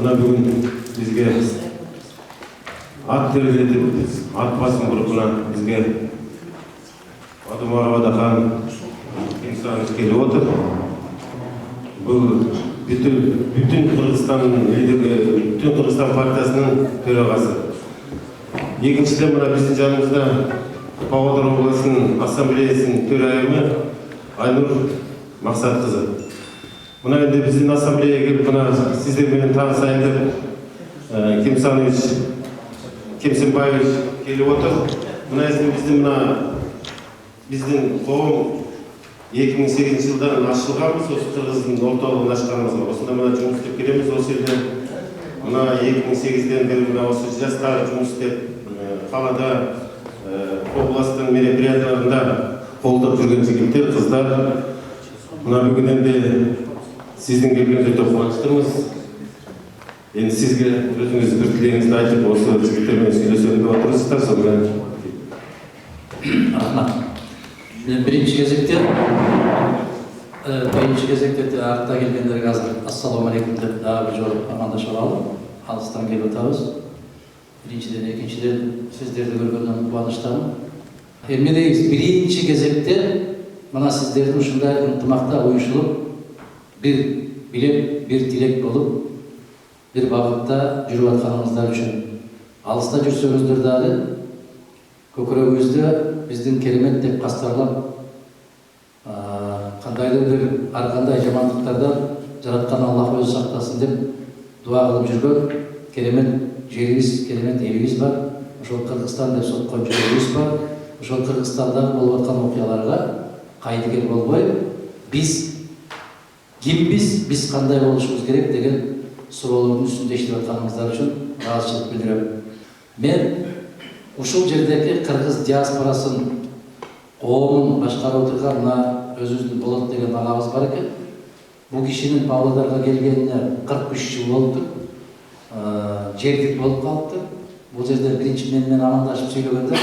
Мына бүгін бізге ат тербетіп, ат басын бұрып бізге Адымар Адахан инсанымыз келіп отыр. Бұл бүтін Қырғызстан партиясының төрағасы. Екіншіден мына біздің жанымызда Павлодар облысының ассамблеясының төрайымы Айнұр Мақсатқызы. Мына енді біздің ассамблеяға келіп, мына сіздермен танысайын деп Кемсенбаевич келіп отыр. Мына біздің қоғам 2008 жылдан ашылғанбыз, осы Қырғыздың орталығын ашқанымызға. Осында мына жұмыс істеп келеміз, осы жерде. Мына 2008-ден бері осы жастар жұмыс істеп, қалада, областың мероприятияларында қолдап жүрген жігіттер, қыздар. Мына бүгін енді сіздің келгенде өте қуаныштымыз. Енді сізге өзіңіз бір тілегіңізді айтып, осы жігіттермен сөйлесемін деп отырсыздар, сонымен. Рахмат. Birinci кезекте артта келгендерге қазір ассалауму алейкум деп дағы бір жолы амандашып алып, алыстан келіп отырмыз. Біріншіден, екіншіден сіздерді көргеннен қуаныштамын. Мен дейміз, бірінші кезекте мына сіздердің ушундай ынтымақта ойышылып, бір билеп, бір тілек болып, бір бағытта жүріп атқаныңыздар үшін. Алыста жүрсеңіздер дағы көкірегіңізде біздің керемет деп қастарлап, қандайдыр бір арқандай жамандықтардан жаратқан Аллах өзі сақтасын деп дуа қылып жүрген керемет жеріміз, керемет еліміз бар. Ошол Қырғызстан деп соққан жүрегіміз бар. Ошол Қырғызстандағы болып жатқан оқиғаларға қайдыгер болбой, біз кімбіз, біз қандай болушымыз керек деген сұраулардың үстінде иштеп жатқаныңыздар үшін разышылық білдіремін. Мен ушул жердегі қырғыз диаспорасын қоғамын башқарып отырған мына өзіміздің Болот деген ағамыз бар екен. Бұл кишinin Павлодарға келгеніне 43 жыл болды. Жердік болып қалыпты. Бұл жерде бірінші менімен амандашып сөйлегенде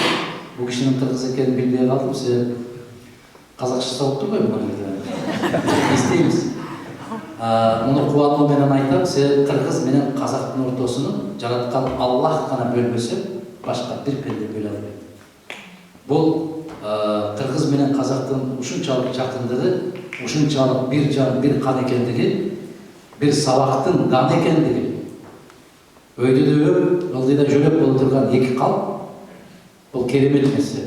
бұл кишinin қырғыз екенін білмей қалдым. Себебі қазақша сауып тұр ғой бұл жерде. Естейміз. Мұны қуануменен айтам, себебі қырғыз менен қазақтың ортасының жаратқан Аллах қана бөлмесе, башқа бір пенде бөле алмайды. Бұл қырғыз менен қазақтың ушунчалык жақындығы, ушунчалык бір жан, бір қан екендігі, бір сабақтың дан екендігі. Өйдеді ылдыйда жөлөп болып тұрған екі қалып, бұл керемет нәрсе.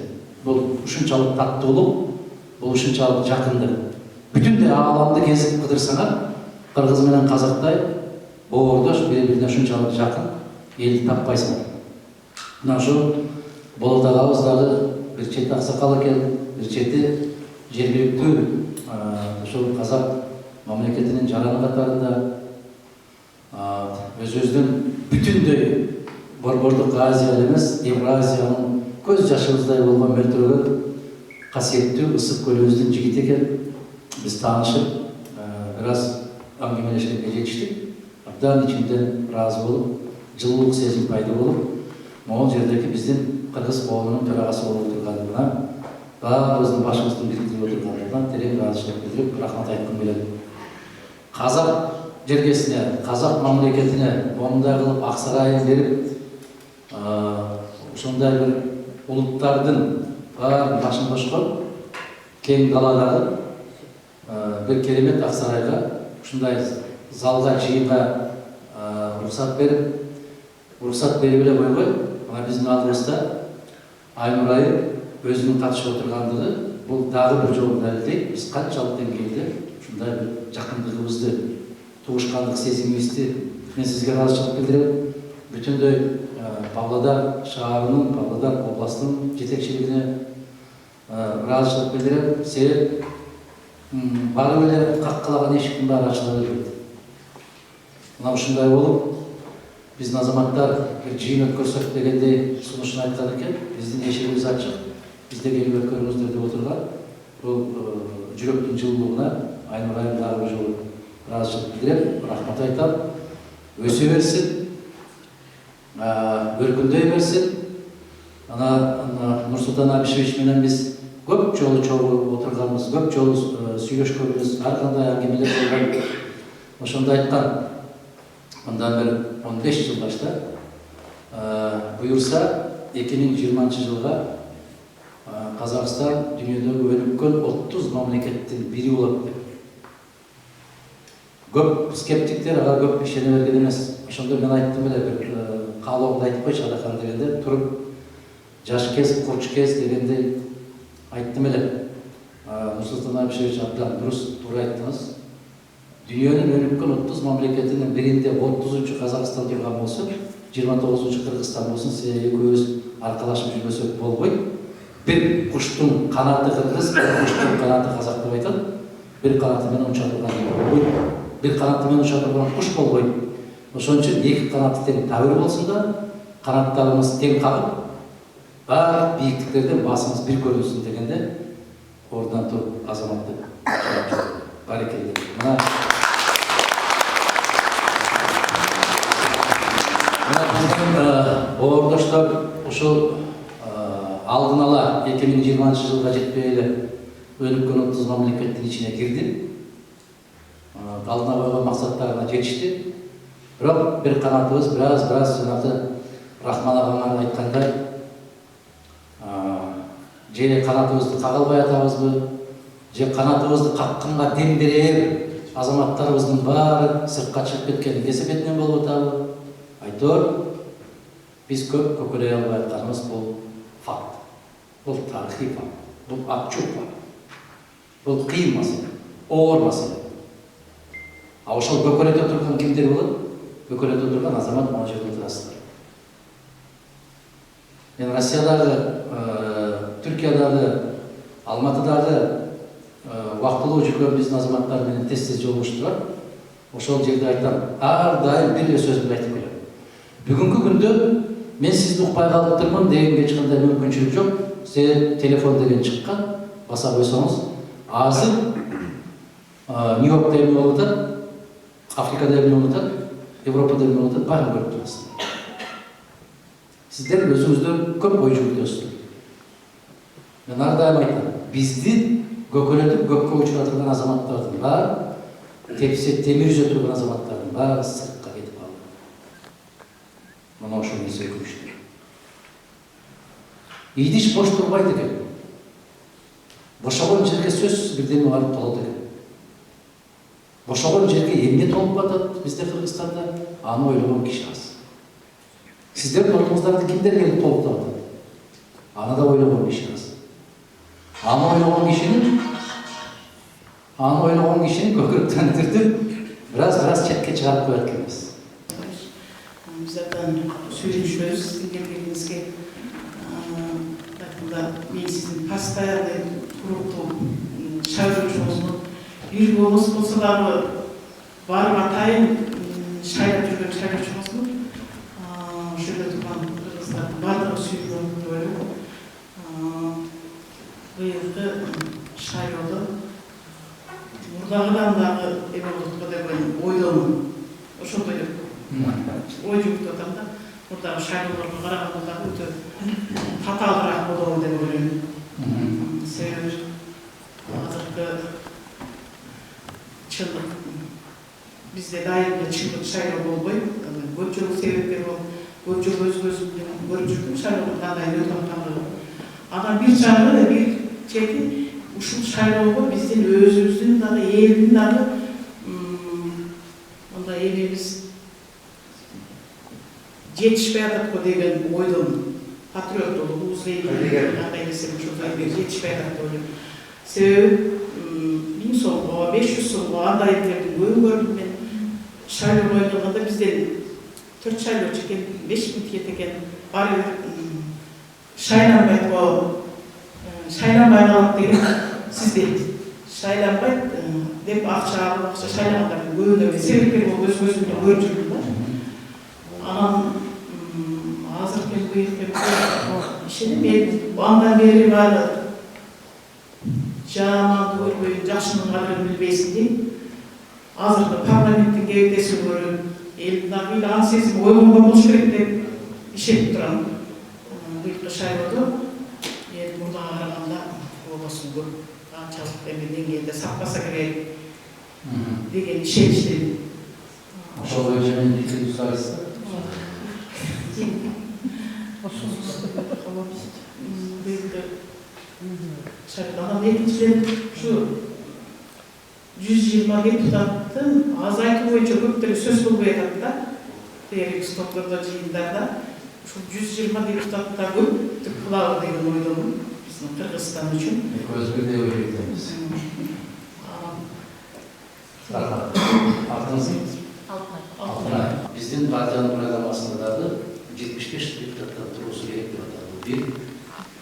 Бұл ушунчалык таттуулук, бұл ушунчалык жақындық. Бүтүндөй ааламды кезип кыдырсаңар, қырғыз менен қазақтай боордош, бири-бирине ушунчалык жақын елді таппайсыңар. Мына ошол Болот агабыз дагы bir çeти ақсақал екен, bir çeти жергиликтүү ошол қазақ мамлекетинин жараны катарында өзүбүздүн бүтүндөй борбордук Азия эмес, Евразиянын көз жашыбыздай болгон мөлтүрөгөн касиеттүү ысык көлүбүздүн жигити экен. Биз таанышып, бираз аңгемелешкенге жетиштик. Абдан ичимден ыраазы болуп, жылуулук сезим пайда болуп, могул жердеги биздин Қырғыз қоғамының төрағасы болып отырғандығына, баарыбыздың башымыздың бириктирип отырғандығына терең ыраазычылык билдирип, рахмат айткым келет. Қазақ жергесине, қазақ мамлекетине мондай кылып Аксарайын берип, ошондой бир улуттардын баарын башын кошкон кең даладагы бир керемет Аксарайга ушундай залга, жыйынга уруксат берип эле койбой, мына биздин алдыбызда Айнур өзүнүн катышып отургандыгы бул дагы бир жолу далилдейт. Биз канчалык деңгээлде ушундай бир жакындыгыбызды, тугушкандык сезимибизди мен сизге ыраазычылык билдирем. Бүтүндөй Павлодар шаарынын, Павлодар областынын жетекчилигине ыраазычылык билдирем. Себеп барып эле каккалаган эшиктин баары ачыла бербейт. Мына ушундай болуп биздин азаматтар bir жыйын өткөрсөк дегендей сунушун айткан экен. Биздин эшигибиз ачык. Бизде келип өткөрүңүздөр деп отурган. Бул жүрөктүн жылуулугуна Айнур айым дагы бир жолу ыраазычылык билдирем, рахмат айтам. Өсө берсин, өркүндөй берсин. Нурсултан Абишевич менен биз көп жолу чогуу отурганбыз, көп жолу сүйлөшкөнбүз, ар кандай аңгемелер болгон. Ошондо айткан, Ondan beri 15 yıl başta buyursa 2020 жылға Қазақстан dünyadagi өнүккөн 30 мамлекеттин бири болот деп. Көп скептиктер ага көп ишене берген эмес. Ошондо мен айттым эле бир каалоомду айтып койчу Адахан дегенде туруп жаш кез, курч кез дегенде айттым эле. Нурсултан Абишевич абдан дурус туура айттыңыз. Дүйнөнүн өнүккөн 30 мамлекетинин биринде 30-чу Казакстан турган болсо, 29-чу Кыргызстан болсун, сиз экөөбүз аркалашып жүрбөсөк болбойт. Bir kuştun kanatı Kırgız, bir kuştun kanatı Kazak деп айтат. Bir kanatı менен уча турган болбойт. Bir kanatı менен уча турган kuş болбойт. Ошон үчүн эки канаты тең табыр болсун да, канаттарыбыз тең кагып, бар бийиктиктерден басыбыз бир көрүнсүн дегенде, ордунан туруп азаматтык барекелде. Мына боордоштор ушул алдын ала 2020 жылга жетпей эле өнүккөн 30 мамлекеттин ичине кирди. Алдына койгон максаттарына жетишти. Бирок бир канатыбыз бираз жанагы Рахман агаман айткандай, же канатыбызды кага албай атабызбы, же канатыбызды какканга дем берер азаматтарыбыздын баары сыртка чыгып кеткен кесепетинен болуп атабы? Айтор, биз көп көкөлөй албай атканыбыз бул факт. Бұл тарихи факт, бұл ачуу факт, бұл кыйын маселе, оор маселе. А ошол көкөлөтө турган кимдер болот? Көкөлөтө турган азамат мына жерде турасыздар. Мен Россиядагы, Түркиядагы, Алматыдагы убактылуу жүргөн биздин азаматтар менен тез жолугушуп турат. Ошол жерде айтам, ар дайым бир эле сөзүмдү айтып келем. Бүгүнкү күндө мен сизди укпай калыптырмын дегенге эч кандай мүмкүнчүлүк жок. Сен телефон деген чыккан, баса койсоңуз, азыр Нью-Йоркто эмне болуп атат, Африкада эмне болуп атат, Европада эмне болуп атат, баарын көрүп турасыздар. Сиздер өзүңүздөр көп ой жүгүртөсүздөр. Мен ар дайым айтам, бизди көкөлөтүп көккө учура турган азаматтардын баары, тепсе темир үзө турган азаматтардын баары сыртка кетип калды. Мына ошол нерсе өкүнүчтүү. Идиш бош турбайт экен. Бошогон жерге сөзсүз бирдеме барып толот экен. Бошогон жерге эмне толуп атат бизде Кыргызстанда? Аны ойлогон киши аз. Сиздердин ордуңуздарды кимдер келип толуктап атат? Аны да ойлогон киши аз. Аны ойлогон кишини көкүрөктөндүрүп, бираз четке чыгарып коет экенбиз. Биз абдан сүйлөшөбүз, келгениңизге. Мен сіздің постоянный туруктуу шайлоочуңузмун. Бир болмос болсо дагы барып атайын шайлап жүргөн шайлоочуңузмун. Ошол жерде турган кыргыздардын баардыгы сүйгөн деп ойлойм. Быйылкы шайлоодо мурдагыдан дагы эме болот го деп ойдомун. Ошондой деп ой жүгүртүп атам да. Мурдагы шайлоолорго караганда дагы өтө татаалыраак болобу деп ойлойм. Себеби азыркы чындык бизде дайым эле чындык шайлоо болбойт. Көп жолу себепкер болуп, көп жолу өзүбүз көрүп жүрдүк шайлоонун кандай өтүп аткандыгын. Анан бир жагы бир чети ушул шайлоого биздин өзүбүздүн дагы элдин дагы мындай эмебиз жетишпей атат го деген ойдомун. Патриоттуулугубуз кандай десем ушундай жетишпей атат деп ойлойм. Себеби 1000 сомго, 500 сомго андай элдердин көбүн көрдүм мен. Шайлоо ойногондо бизден 4 шайлоочу экен, 5000 тиет экен. Баары шайланбайт го, шайланбай калат деген сизде шайланбайт деп акча алып, акча шайлагандардын көбүнө себепкер болуп өзүмдү көрүп жүрдүм да. Анан азыркы быйылкы ишенем мен андан бери баары жаманды көрбөйүн, жакшынын кадырын билбейсиң дейм. Азыркы парламенттин кебектесин көрүп, элдин дагы ан сезими ойгонгон болуш керек деп ишенип турам. Быйылкы шайлоодо эл мурдага караганда болбосун көп канчалык эме деңгээлде саппаса керек деген ишеничтемин. Ошол боюнча мен пикирди сурайсызбы? Шартаған екіншіден шу 120 депутаттың азайту бойынша көптері сөз болбай жатады да, берекс топтарда, жиындарда. Шу 120 депутатта көп түп құлағы деген ойдамын біздің Қырғызстан үшін. Экөөбүз бирдей ой кетебиз. Артыңыз? Алтынай. Биздин партиянын программасында дагы 75 депутаттан туруусу керек деп атады. Бир.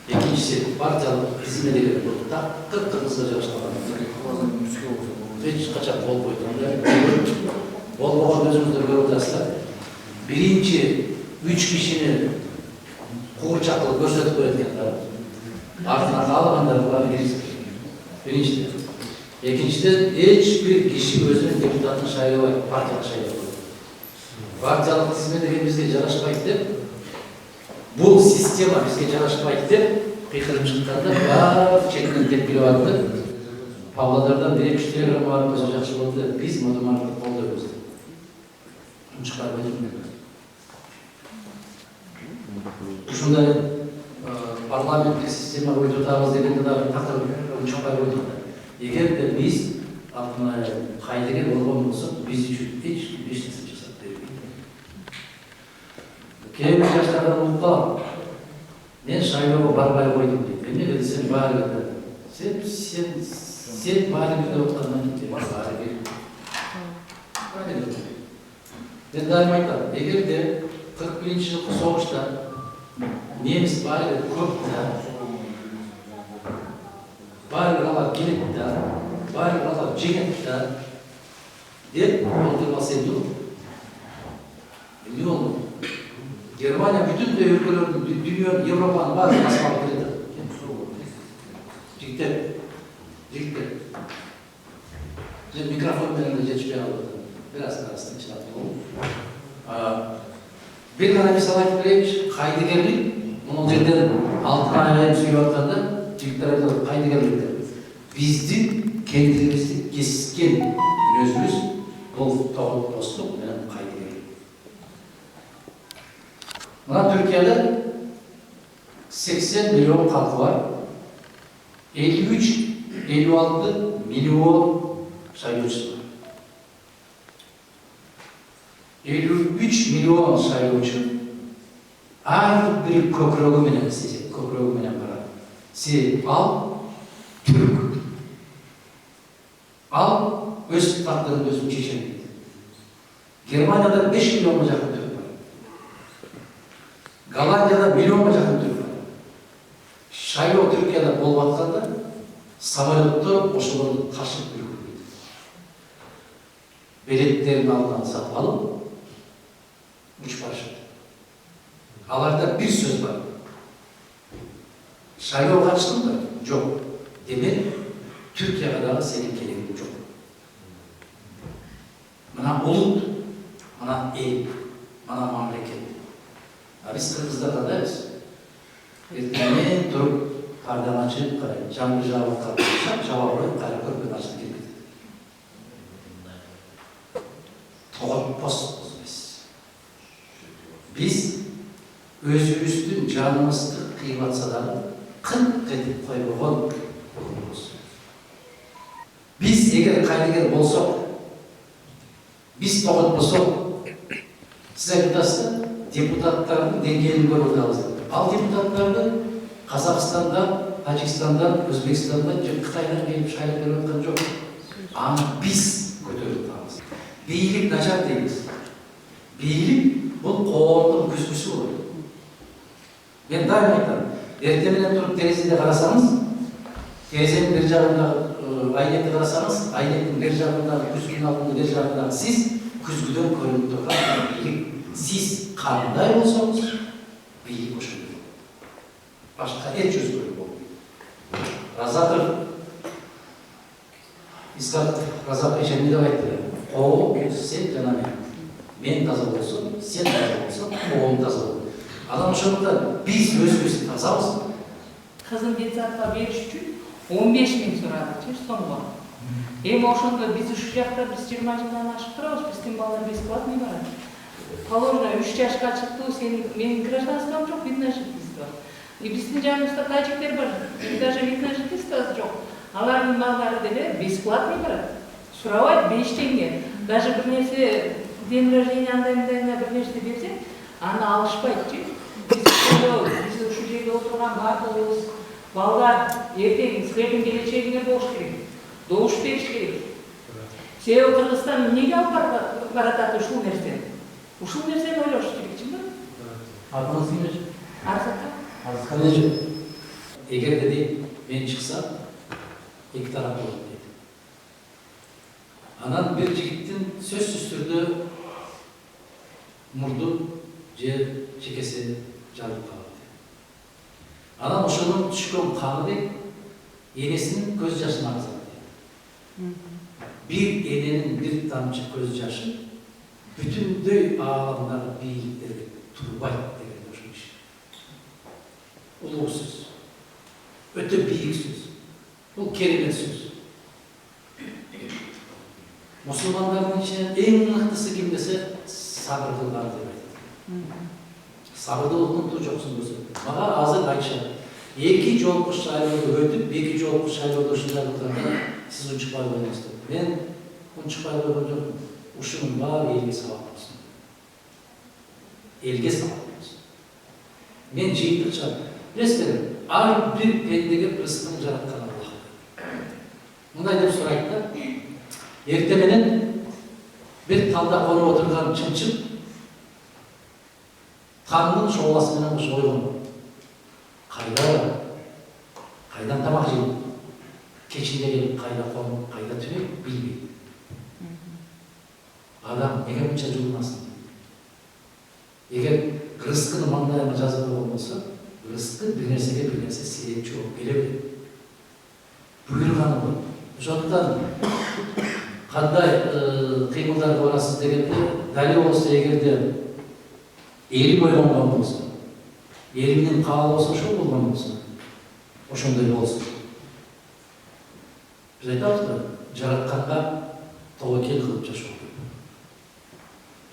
Экинчиси партиялык хизметкерлер такыр кыргызга жабыштырган. Эч качан болбойт. Болбогон өзүңүздөр көрүп атасыздар. Биринчи 3 кишини куурчак кылып көрсөтүп коет экен да. Артына калгандар булар биринчиден. Экинчиден эч бир киши өзүнүн депутатын шайлабайт, партияга шайлайт. Партиялык хизмет деген бизге жарашпайт деп, бул система бизге жарашпайт деп кыйкырып чыкканда баары четинен тепкилеп атты. Павлодардан 1-2 телеграмма барып өзү жакшы болду деп биз модумарты колдойбуз деп. Чыкарып бердим. Ушундай парламенттик системага ойдотабыз дегенде дагы такыр чыкпай койдук. Эгер де биз кайдыгер болгон болсок, биз үчүн эч нерсе жасап бербейт. Кээ бир жаштардан уктап, мен шайлоого барбай койдум дейт. Эмне десем баары бир. Сен баары бир деп аткандан кийин баары бир. Мен дайым айтам, эгер де 41-жылкы согушта немис баары бир көп да, баары алар келет да, баары алар жеңет да деп олтурбаса эмне болот? Эмне болот? Германия бүтүндөй өлкөлөрдүн, дүйнөнүн, Европанын баарын басып келет да. Жигиттер. Мен микрофон менен жетишпей калып атам. Бир аз тынчылап коелу. Бир гана мисал айтып берейинчи, кайдыгерлик, мына жерден алтын айым сүйүп атканда, жигиттер айтат, кайдыгерлик деп. Биздин кендирибизди кескен мүнөзүбүз бул тогут постук менен кайдыгерлик. Мына Түркияда 80 миллион халкы бар. 53-56 миллион шайлоочусу бар. 53 миллион шайлоочу ар бир көкүрөгү менен эстесет, көкүрөгү менен барат. Ал түрк. Ал өз тагдырын өзү чечет. Германияда 5 миллионго жакын түрк бар. Голландияда миллионго жакын түрк бар. Шайлоо Түркияда болуп атканда самолеттор ошолорду ташып жүргүзөт. Билеттерин алдынан сатып алып, учуп барышат. Аларда бир сөз бар. Шайлоого катыштыңбы? Жок. Демек, Түркияга дагы сенин керегиң жок. Мына улут, мына эл, мына мамлекет. Биз кыргыздар кандайбыз? Эртеңмен туруп, кардан ачып, жаңбыр жаап атканда жаба коюп, кайра көрпөнү ачып келип кетет. Тогут пост биз. Биз өзүбүздүн жаныбызды кыйып атса дагы кынк этип койбогон болобуз. Биз эгер кайдыгер болсок, биз тогутпосок, сиз айтасыздар, депутаттардын деңгээлин көрүп атабыз. Ал депутаттарды Казакстанда, Тажикстанда, Өзбекстанда, Кытайдан келип шайлап берип аткан жок. Аны биз көтөрүп атабыз. Бийлик начар дейбиз. Бийлик бул коомдун күзгүсү болот. Мен дайым айтам, эртең менен туруп терезеде карасаңыз, терезенин бер жагындагы айнекти карасаңыз, айнектин бер жагындагы күзгүнүн алдында бер жагындагы сиз күзгүдөн көрүнүп турган бийлик. Сиз кандай болсоңуз, бийлик ошондой. Башка эч өзгөрүү болбойт. Разатов Искак Разатович эмне деп айтты? Коом сен жана мен. Мен таза болсом, сен таза болсоң, коом таза болот. Анан ошондуктан биз өзүбүз тазабыз. Кызын детсадка бериш үчүн 15 000 сурады, сомго. Эми ошондо биз ушул жакта биз 20 жылдан ашып турабыз, биздин балдар бесплатный барат. Положено 3 жашка чыкты, менин гражданством жок, вид на жительство. И биздин жаныбызда тажиктер бар, даже вид на жительство жок. Алардын балдары деле бесплатный барат. Сурабайт 5 теңге. Даже бир нерсе день рождения андай-мындайына бир нерсе берсек, аны алышпайт. Биз ушул жерде отурган бардыгыбыз балдар эртең силердин келечегиңер болуш керек. Добуш бериш керек. Себеби Кыргызстан эмнеге алып баратат ушул нерсени? Ушул нерсени ойлош керек, чындап? Атыңыз кимdir? Арзака. Арзака. Эгер деди мен чыксам, эки тарап болот дейт. Анан бир жигиттин сөзсүз түрдө мурду же чекеси жарылып калат. Анан ошонун түшкөн каны энесинин көз жашын агызат. Bir enenин bir тамчы көз жашы бүтүндөй ааламдагы бийликтерге турбайт деген ошол иш. Улуу сөз. Өтө бийик сөз. Бул керемет сөз. Мусулмандардын ичинен эң мыктысы ким десе, сабыр кылган деп айтат. Сабырды улуттуу жоксун болсо. Мага азыр айтышат. Эки жолку шайлоодо өтүп, эки жолку шайлоодо ушундай кылганда сиз унчукпай койдуңуз деп. Мен унчукпай койгон жокмун. Ушунун баары элге сабак болсун. Элге сабак болсун. Мен жыйынтыкча, билесиздер, ар бир пендеге рызкын жараткан Аллах. Мындай деп сурайт да, эрте менен бир талда конуп отурган чымчык таңдын шооласы менен кошо ойгон. Кайдан тамак жейт? Кечинде келип кайда конуп, кайда түнөйт билбейт. Адам неге мынча жулунасын? Эгер рызкыны маңдайына жазып койгон болсо, рызкы бир нерсеге бир нерсе себепчи болуп келе берет. Буйруганы бул. Ошондуктан кандай кыймылдар барасыз дегенде, дали болсо эгерде эли бойгонгон болсо, элинин каалоосу ошол болгон болсо, ошондой болсун. Биз айтабыз да, жаратканга тобокел кылып жашоо керек.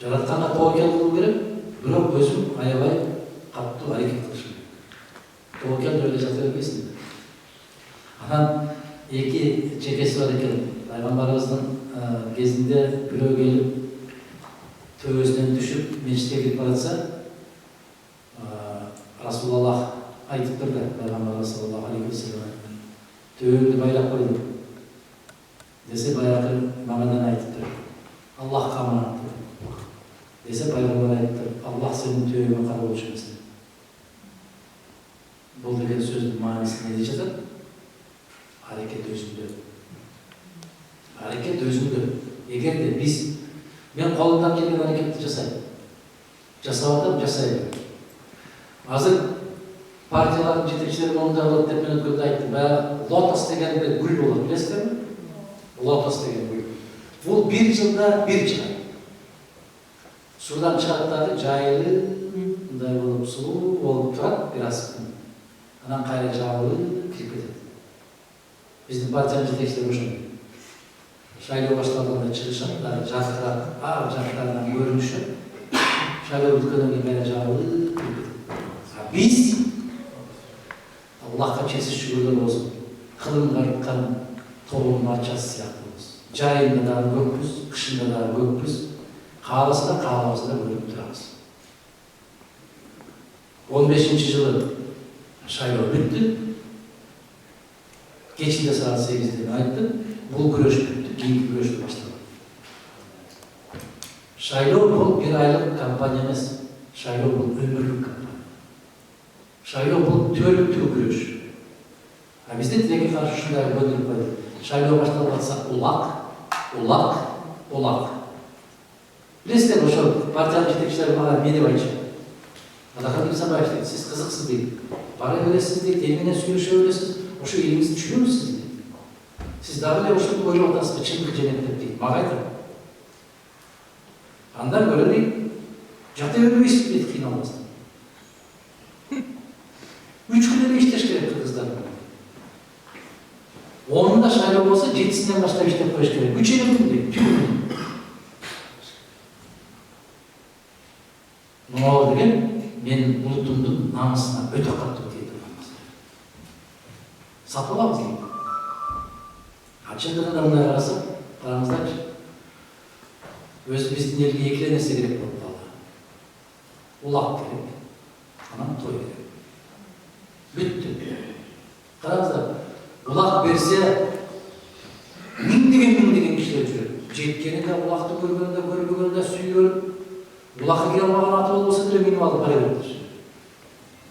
Жаратканга тобокел кылуу керек, бирок өзүм аябай катуу аракет кылышым керек. Тобокел деле жата бербейсиң. Анан эки чекеси бар экен. Пайгамбарыбыздын кезинде бирөө келип төбөсүнөн түшүп мечитке кирип баратса, Расулаллах айтып турду, Пайгамбар саллаллаху алейхи ва саллям. Төбөмдү байлап койдум. Десе баягы мамадан айтып тур. Аллахка аманат тур. Десе Пайгамбар айтып тур. Аллах сенин төбөңө кароочу эмес. Бул деген сөздүн мааниси эмне жатат? Аракет өзүндө. Аракет өзүндө. Эгерде биз мен колумдан келген аракетти жасайм. Жасап атам, жасайм. Азыр партиялардын жетекчилери мондай болот деп мен өткөндө айттым. Баягы лотос деген бир гүл болот, билесиздерби? Лотос деген гүл. Бул бир жылда бир чыгат. Судан чыгат дагы жайлы, мындай болуп сулуу болуп турат бир аз күн. Анан кайра жабылып кирип кетет. Биздин партиянын жетекчилери ошондой. Шайлоо башталганда чыгышат, жаркырак, жаркырагынан көрүнүшөт. Шайлоо бүткөндөн кийин кайра жабылып кирип кетет. Биз Аллахка чесиз шүгүрлөр болсун. Кылымга айткан тобунун арчасы сыяктыбыз. Жайында дагы көкпүз, кышында дагы көкпүз. Кааласа да каалабаса да көрүп турабыз. 15-жылы шайлоо бүттү. Кечинде саат 8-де айттым. Бул күрөш бүттү, кийинки күрөш башталды. Шайлоо бул бир айлык кампания эмес. Шайлоо бул өмүрлүк кампания. Шайлоо бул төлүктүү күрөш. Бизде тилекке каршы ушундай көндүрүп койду. Шайлоо башталып атса улак. Билесиздер, ошол партиянын жетекчилери мага эмне деп айтышат? Адакат Исабаев дейт, сиз кызыксыз дейт. Бара бересиз дейт, эл менен сүйлөшө бересиз, ошо элиңизди түшүнөбүз сиз дейт. Сиз дагы эле ошондо ойлоп атасызбы, чындык жеңет деп дейт. Мага айтат. Андан көрө дейт, жата бербейсиз дейт, кыйналбастан. 3 күн эле иштеш керек кыргыздар. 10'unda şayloo bolsa 7'sinden başlap иштеп коюш керек. 3 күн дейт. Мынау деген мен улутумдун намысына өтө катуу тиет турган маселе. Сатып алабыз дейт. Чындыгында мындай карасак, караңыздарчы. Өзүбүздүн элге эки нерсе керек болуп калды. Улак керек, анан той керек. Бүттү. Караңыздар, улак берсе миңдеген кишилер жүрөт. Жеткени да, улакты көргөнү да, көрбөгөнү да сүйгөнү. Улакка кире албаган аты болбосо деле минип алып бара берет.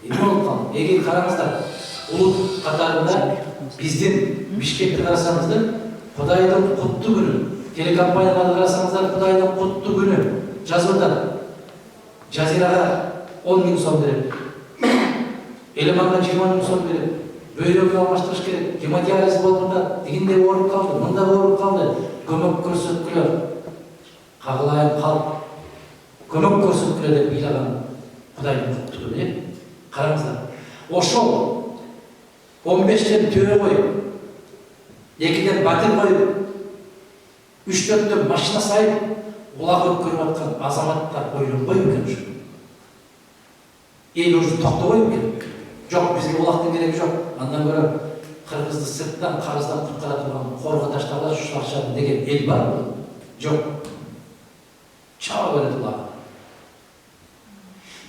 Эме болуп калды. Эгер караңыздар, улут катарында биздин Бишкекти карасаңыздар, Кудайдын куттуу күнү. Телекомпанияларды карасаңыздар, Кудайдын куттуу күнү жазып атат. Жазирага 10 000 сом берет. Элеманга 20 000 сом берет. Бөйрөгү алмаштырыш керек. Гемодиализ болгондо дегенде ооруп калды, мында ооруп калды. Көмөк көрсөткүлөр. Кагылайын калп. Көмөк көрсөткүлөр деп ыйлаган Кудайдын куттуу күнү. Караңыздар. Ошол 15-тен төбө коюп, 2-ден батыр коюп, 3-4төн машина сайып, улак өткөрүп аткан азаматтар ойлонбойбу экен ушу? Эл уже токтобойбу экен? Жок, бизге улактын кереги жок. Андан көрө Кыргызды сырттан карыздан куткара турган корго таштагыла шушарчады деген эл барбы? Жок. Чаба берет улак.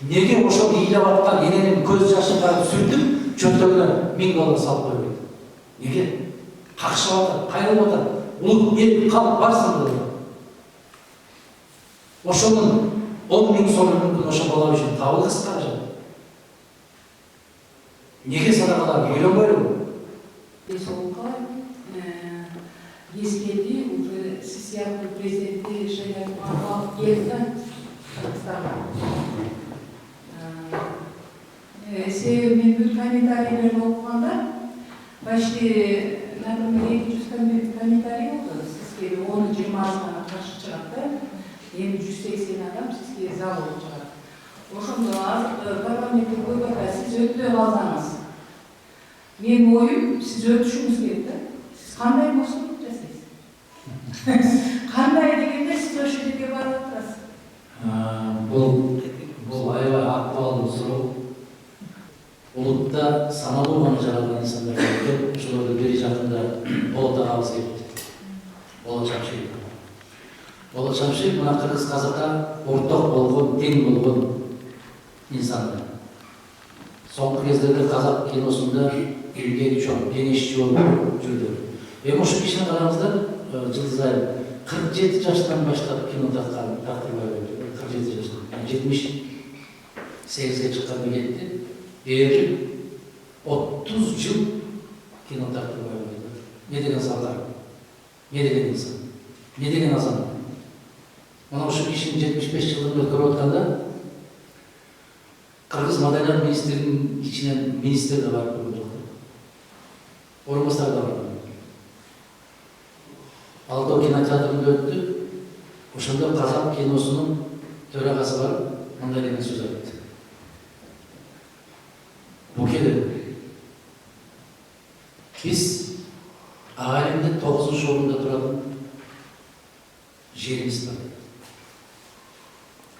Неге ошол ыйлап аткан эненин көз жашын карап сүртүп, чөнтөгүнө 1000 доллар салып койбойт? Неге? Какшап атат, кайрылып атат. Улут эл калп барсын деп. Ошонун 10 000 сомун мүмкүн ошо бала үчүн табылгыс каражат. Неге садакалар ойлонбойлубу? Сол қалай ескерди уже сиз сыяктуу президентти шайлап алып келди Кыргызстанга. Себеби мен бүт комментарийлерди окуганда почти например 200 комментарий болду. Сизге 10-20 азгана каршы чыгат да. Эми 180 адам сизге за болуп чыгат. Ошондо азыр парламентте койгонда сиз өтпөй калсаңыз, менин оюм сиз өтүшүңүз керек да. Сиз кандай болсо жасайсыз? Кандай дегенде сиз ошол жерге барып атасыз. Бул аябай актуалдуу суроо. Улутта саналуу гана жаралган инсандар бар. Ошолорду бери жакында Болот агабыз келди. Болот Шамшиев. Болот Шамшиев мына кыргыз казакка орток болгон, тең болгон инсан. Соңку кездерде казак киносунда эмгеги чоң, денешчи болуп жүрдү. Эми ошол кишини караңыздар, Жылдызай 47 жаштан баштап кино тактырбай берди. 47 жаштан. 78-ге чыккан кетти. 30 жыл кино тактырбай берди. Не деген салдар? Не деген инсан? Не деген азамат? Мына ошол кишинин 75 жылын өткөрүп атканда Кыргыз маданият министринин ичинен министр да бар көрдүк. Орунбасар да бар. Алтоо кинотеатрында өттү. Ошондо казак киносунун төрагасы бар, мындай деген сөз айтты. Букеле, биз Агайлимде 9-орунда турат жерибиз бар.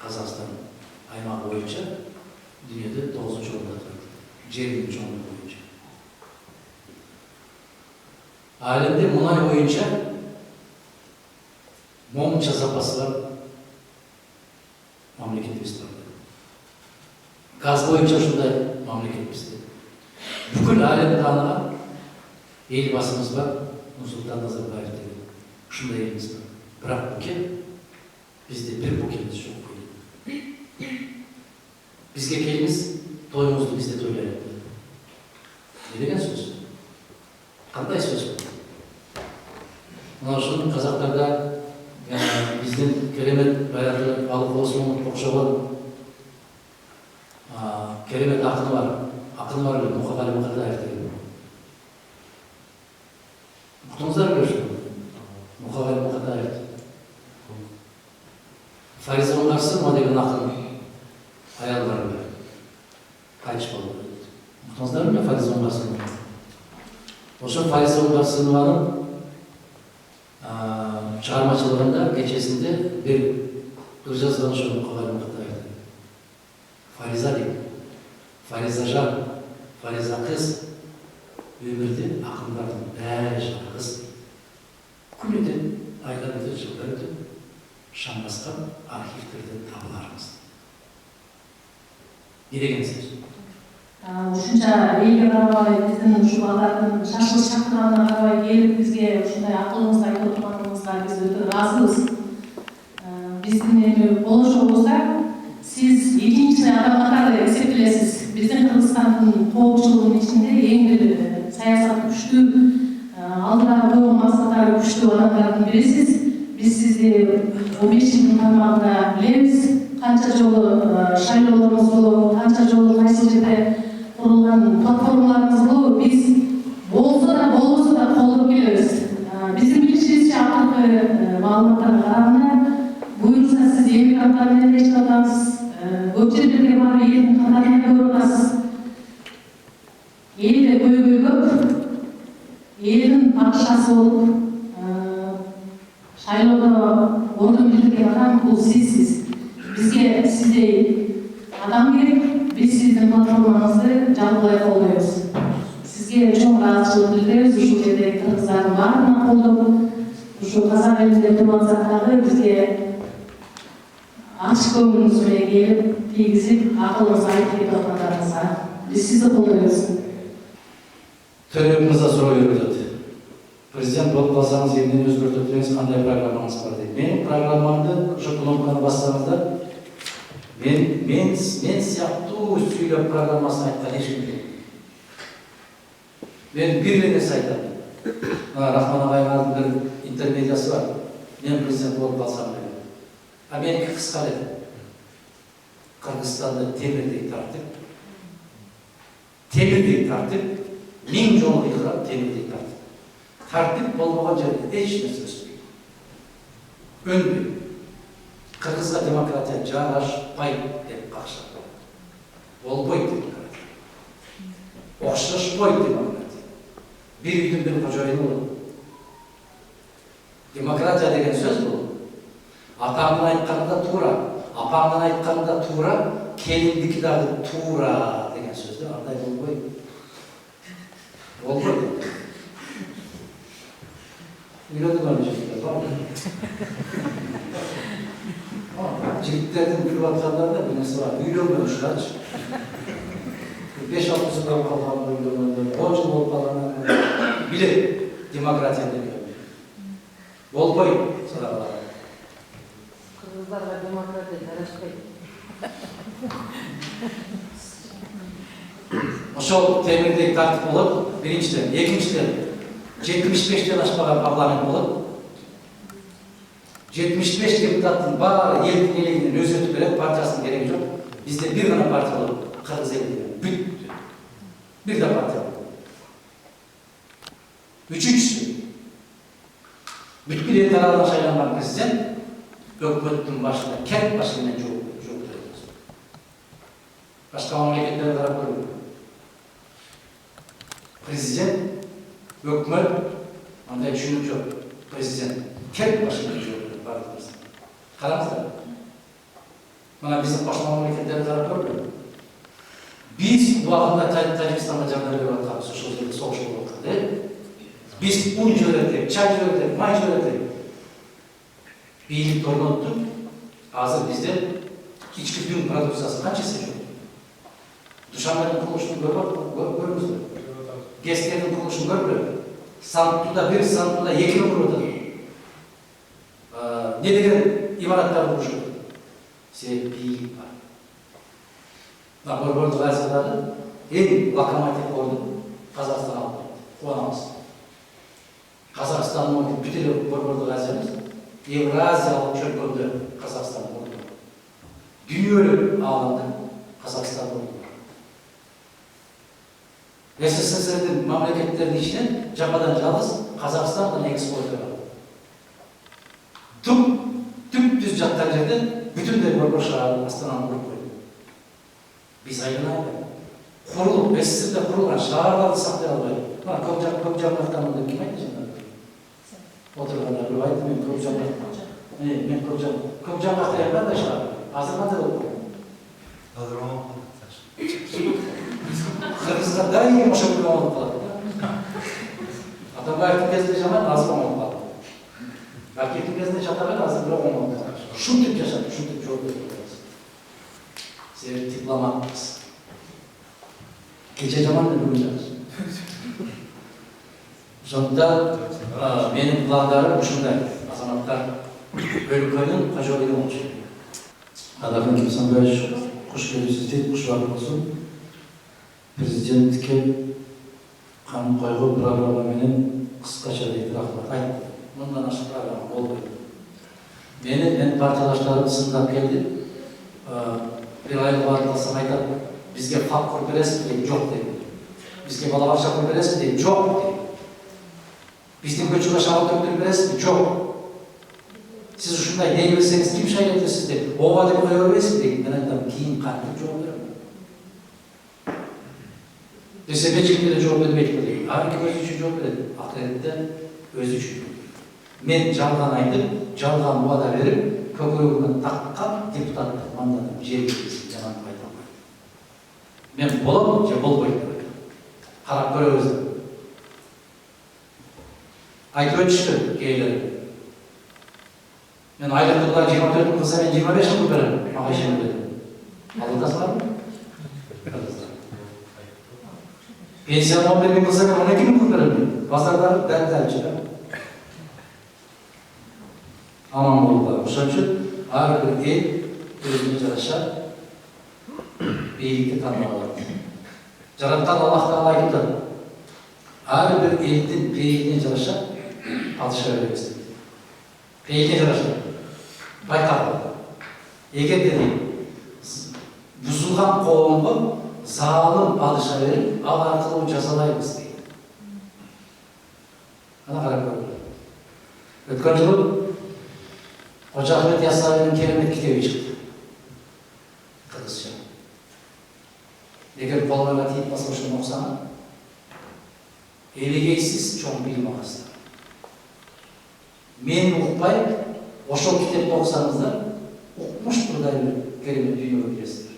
Казакстан аймагы боюнча дүйнөдө 9-орунда турат. Жердин чоңдугу боюнча. Алемде мунай боюнча момунча запасы бар мамлекетибиз бар. Газ боюнча ушундай мамлекетибизде. Бүкүл алем тааныган эл басымыз бар, Нурсултан Назарбаев деген. Ушундай элибиз бар. Бирок буке бизде бир букебиз жок. Бизге келиңиз, тоюңузду бизде тойлайлы. Не деген сөз? Кандай сөз? Мына ушул казактарда биздин керемет баягы Алып Осмонов окшогон керемет акыны бар. Акыны бар Мухагали Мукатаев деген. Уктуңуздар беле? Мухагали Мукатаев. Фариза Оңгарсынова деген акын аял бар эле. Кайтыш болду. Уктуңуздар беле Фариза Оңгарсынова? Ошо Фариза Оңгарсынованын чыгармачылыгында кечесинде бир жазган ошону калган кытайда. Фариза дейт. Фаризажан, Фариза кыз өмүрдө акындардын баары жалгыз. Күнүдөн айдар өтөп жылдар өтөп шаң баскан архивтерден табылармыз. Не деген сөз? Ушунча элге карабай биздин ушул балдардын шашылып чакырганына карабай келип бизге ушундай акылыңызды айтып отурганыңызга биз өтө ыраазыбыз. Биздин эми болошубузда сиз экинчи адам катары эсептелесиз. Биздин Кыргызстандын коопчулугунун ичинде эң бир саясат күчтүү, алдыга койгон максаттары күчтүү адамдардын бирисиз. Биз сизди 15 жылдын тармагында билебиз. Канча жолу шайлоолоруңуз болобу, канча жолу кайсы жерде курулган платформаларыбыз болобу, биз болсо да болбосо да колдоп келебиз. Биздин билишибизче акыркы маалыматтарга караганда буюрса сиз эмигранттар менен иштеп атасыз, көп жерлерге барып элдин катарына көрүп атасыз. Элде көйгөйлөп, элдин падышасы болуп, шайлоодо ордун билдирген адам бул сизсиз. Бизге сиздей адам керек, биз сиздин платформаңызды жалпылай колдойбуз. Сизге чоң ыраазычылык билдиребиз, ушул жердеги кыргыздардын баарына колдоп, ушул казак элинде туруп атсак дагы бизге ачык көңүлүңүз менен келип, тийгизип, акылыңызды айтып кетип аткандарыңызга биз сизди колдойбуз. Төрөбек мырза суроо берип атат. Президент болуп калсаңыз эмнени өзгөртөт деңиз, кандай программаңыз бар дейт. Менин программамды ошо кноопканы бассаңыздар, мен сыяктуу сүйлөп программасын айткан эч ким жок. Мен бир эле нерсе айтам. Рахман агайдын бир интермедиясы бар. Мен президент болуп калсам деген. А меники кыска эле. Кыргызстанды темирдей тартып, 1000 жолу кыйкырап темирдей тартып. Тартып болмогон жерде эч нерсе өспөйт. Өнбөйт. Кыргызга демократия жарашпайт деп какшап. Болбойт демократия. Окшошпойт демократия. Бир үйдүн бир кожоюну болот. Демократия деген сөз бул. Атамдын айтканында туура, апамдын айтканында туура, келиндики дагы туура деген сөздө андай болбойт. Болбойт. Үйрөндүм жигиттер барбы? Жигиттердин билип аткандарында бир нерсе бар. Үйлөнбөшүлөрчү. 5-6 жыл болуп калган үйлөнгөндөр, 10 жыл болуп калган билет демократия деген. Болбойт сураган. Кыргыздарга демократия жарашпайт. Ошол темирдей тартып болот, биринчиден. Экинчиден, 75-тен ашпаган парламент болот. 75 депутаттын баары элдин элегинен өзгөртүп берет, партиясынын кереги жок. Бизде бир гана партия болот, Кыргыз элинде. Бүт. Бир да партия болот. Үчүнчүсү, бүткүл эл тарабынан шайланган президент өкмөттүн башына кент башы менен жооп берет. Башка мамлекеттерге карап көрүңүз. Президент, өкмөт, андай түшүнүк жок. Президент кент башы менен жооп берет бардыгыбыз. Караңыздар. Мына биздин башка мамлекеттерге карап көрүңүз. Биз убагында Тажикстанга жардам берип атканбыз, ошол жерде согуш болуп атканда. Биз ун жибердик, чай жибердик, май жибердик. Бийликти орноттук. Азыр бизде ички дүң продукциясы канча эсе жок. Душанбенин курулушун көрүңүздөр. ГЭСтердин курулушун көрүңүздөр. Сантуда 1, Сантуда 2 куруп атат. Не деген имараттар курушат? Себеби бийлик бар. Борбордук Азиядагы эң локомотив ордун Казакстан алып келди. Кубанабыз. Казакстандын бүт эле Борбордук Азиябыз Евразиялык чөлкөмдө Казакстан орду. Дүйнөлүк аалымда Казакстан орду. СССРдин мамлекеттеринин ичинен жападан жалгыз Казакстан гана экспорт кылат. Түп-түз жаткан жерден бүтүндөй борбор шаарын Астананы куруп койду. Биз айланайбы. Курулуп, СССРде курулган шаарларды сактай албай, Көп жамырақтан деп кім айтты жаңағы? Отырғандар бір айтты, мен көп жамырақтан. Мен көп жамырақтан қандай шығар? Азыр қандай болып қалды? Қырғызға дайым ошақпен алып қалады. Атамбаевтың кезінде жаман, азыр оңалып қалды. Ракеттің кезінде жатаған, азыр бір оңалып қалды. Шутып жашады, шутып жауап беріп қалды. Себебі дипломатпыз. Кеше жаман деп бүгін жатыр. Сондықтан менің пландарым ушундай. Азаматтар өлкөнүн кожоюгу болушу керек. Адахан Кимсанбаевич куш келипсиз дейт, кушубак болсун. Президентке канун койгон программа менен кыскача дейт рахмат айтты. Мындан ашык программа болбойт. Мен партиялаштарым сындап келди. Bir aylık vaatlasam aytar, bizge hak kur beresi deyip, yok deyip. Bizge balabakça kur beresi deyip, yok deyip. Bizden göçüne şahı döktürüp beresi deyip, yok. Siz şunday deyibilseniz kim şahit edersiniz deyip, ova deyip koyabilirsiniz deyip, ben aytam, kiyin kalkıp cevap veremem. Dese beçikleri cevap vermeyecek deyip, hangi öz için cevap verelim? Akredette öz için. Men жалған айтып, жалған уада беріп, көкірегімнен таққан депутаттық мандатым жергілікті жаман айтылмайды. Мен боламын, же болбайды деп айтамын. Қарап көреміз. Айтып өтішті кейлер. Мен айлықты бұлар 24 мың қылса, мен 25 мың беремін. Маған шен беремін. Алдыңдасы бар ма? Пенсияны 11 мың қылса, мен 12 мың беремін. Базардағы дәл шығар. Aman bollar. Ошон үчүн ар бир эл өзүнө жараша бейикти тандап алат. Жараткан Аллах Таала айтты. Ар бир элдин бейигине жараша падыша беребиз дейт. Бейигине жараша. Байкап. Эгер дейт бузулган коомго залым падыша берип, ал аркылуу жазалайбыз дейт. Ана карап көрүңүз. Өткөн жылы Hoca Ahmet Yasavi'nin Kerimet kitabı çıktı. Kırgızca. Eğer kollarına teyip basmışım okusana, elegeysiz çok bilim ağızda. Men okupay, oşol kitabı okusanızlar, okumuş buradayım Kerimet dünyaya giresizler.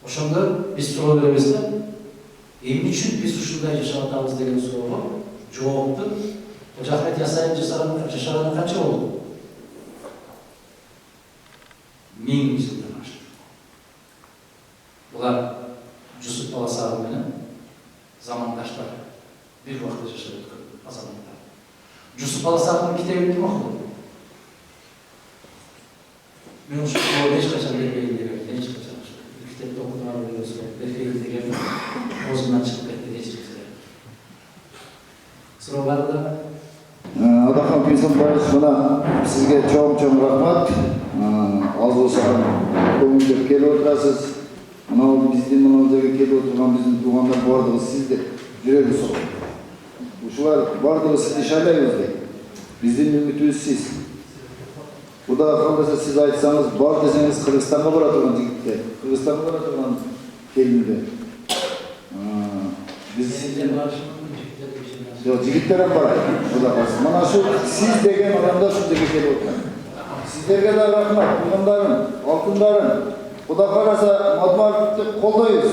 Oşonda biz soru veremizler, emin için biz uşunday yaşamatağımız degen soru cevaptı. Hoca Ahmet Yasavi'nin yaşaranı kaça oldu? 1000 yıldan aştı. Bular Yusuf Balasarı benim zamandaşlar bir vakti yaşadık azamlıklar. Yusuf Balasarı'nın kitabını kim okudu? Ben şu hiç kaçan bir beyinleri hiç kaçan. Bir kitabı okuduğuna biliyorsun. Bir beyinleri geldi. Bozundan çıkıp etti hiç kimse. Sıra var da. Adaхан Кимсанбаев, мына сізге чоң рахмат. Аз болса көңілдеп келіп отырасыз. Мынау біздің мынау жерге келіп отырған біздің туғандар бардығы сізді жүрегі сол. Ушулар бардығы сізді шайлайбыз дейт. Біздің үмітіміз сіз. Құда қаласа сіз айтсаңыз, бар десеңіз Қырғызстанға бара тұрған жігіттер, Қырғызстанға бара тұрған келіндер. Жоқ, жігіттерім бар. Құда қаласа. Мына шу сіз деген адамдар шу жерге келіп отырған. Sizlerge de rahmet, kuyumların, altınların, bu da kalırsa matematikte koldayız.